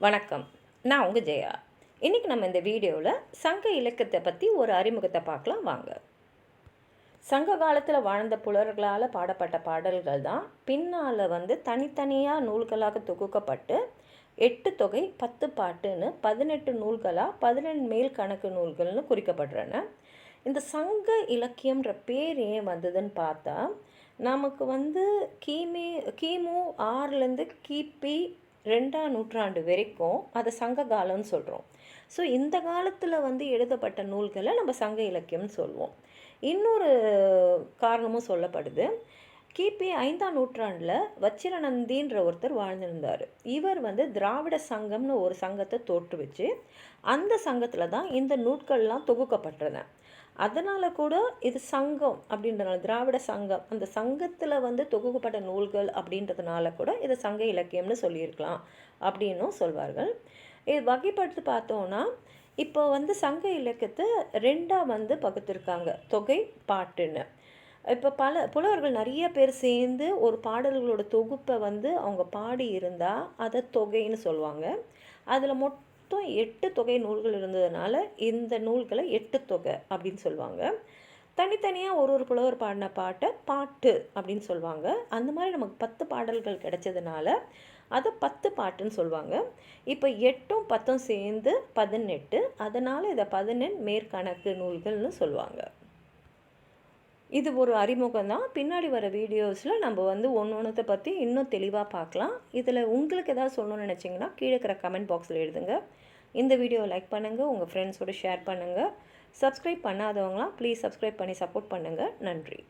வணக்கம். நான் உங்கள் ஜெயா. இன்றைக்கி நம்ம இந்த வீடியோவில் சங்க இலக்கியத்தை பற்றி ஒரு அறிமுகத்தை பார்க்கலாம் வாங்க. சங்க காலத்தில் வாழ்ந்த புலவர்களால் பாடப்பட்ட பாடல்கள் தான் பின்னால் தனித்தனியாக நூல்களாக தொகுக்கப்பட்டு 8 தொகை 10 பாட்டுன்னு 18 நூல்களாக 17 மேல் கணக்கு நூல்கள்னு குறிக்கப்படுறன. இந்த சங்க இலக்கியம்ன்ற பேர் ஏன் வந்ததுன்னு பார்த்தா, நமக்கு கிமு 6லேருந்து கிபி 2ஆம் நூற்றாண்டு வரைக்கும் அதை சங்க காலம்னு சொல்கிறோம். ஸோ இந்த காலத்தில் எழுதப்பட்ட நூல்களை நம்ம சங்க இலக்கியம்னு சொல்லுவோம். இன்னொரு காரணமும் சொல்லப்படுது. கிபி 5ஆம் நூற்றாண்டில் வச்சிரநந்தின்ற ஒருத்தர் வாழ்ந்திருந்தார். இவர் திராவிட சங்கம்னு ஒரு சங்கத்தை தோற்றுவிச்சு அந்த சங்கத்தில் தான் இந்த நூட்கள்லாம் தொகுக்கப்பட்டன. அதனால் கூட இது சங்கம் அப்படின்றனால திராவிட சங்கம் அந்த சங்கத்தில் தொகுக்கப்பட்ட நூல்கள் அப்படின்றதுனால கூட இது சங்க இலக்கியம்னு சொல்லியிருக்கலாம் அப்படின்னும் சொல்வார்கள். இது வகைப்படுத்தி பார்த்தோன்னா இப்போ சங்க இலக்கியத்தை 2ஆக பகுத்திருக்காங்க, தொகை பாட்டுன்னு. இப்போ பல புலவர்கள் நிறைய பேர் சேர்ந்து ஒரு பாடல்களோட தொகுப்பை அவங்க பாடி இருந்தால் அதை தொகைன்னு சொல்லுவாங்க. அதில் மொத்தம் 8 தொகை நூல்கள் இருந்ததுனால இந்த நூல்களை 8 தொகை அப்படின்னு சொல்லுவாங்க. தனித்தனியாக ஒரு புலவர் பாடின பாட்டை பாட்டு அப்படின்னு சொல்லுவாங்க. அந்த மாதிரி நமக்கு 10 பாடல்கள் கிடைச்சதுனால அதை 10 பாட்டுன்னு சொல்லுவாங்க. இப்போ 8ம் 10ம் சேர்ந்து 18, அதனால் இதை 18 மேற்கணக்கு நூல்கள்னு சொல்லுவாங்க. இது ஒரு அறிமுகம் தான். பின்னாடி வர வீடியோஸில் நம்ம ஒன்றொன்றத்தை பற்றி இன்னும் தெளிவாக பார்க்கலாம். இதில் உங்களுக்கு ஏதாவது சொல்லணும்னு நினச்சிங்கன்னா கீழே இருக்கிற கமெண்ட் பாக்ஸில் எழுதுங்க. இந்த வீடியோவை லைக் பண்ணுங்கள், உங்கள் ஃப்ரெண்ட்ஸோடு ஷேர் பண்ணுங்கள். சப்ஸ்கிரைப் பண்ணாதவங்களாம் ப்ளீஸ் சப்ஸ்கிரைப் பண்ணி சப்போர்ட் பண்ணுங்கள். நன்றி.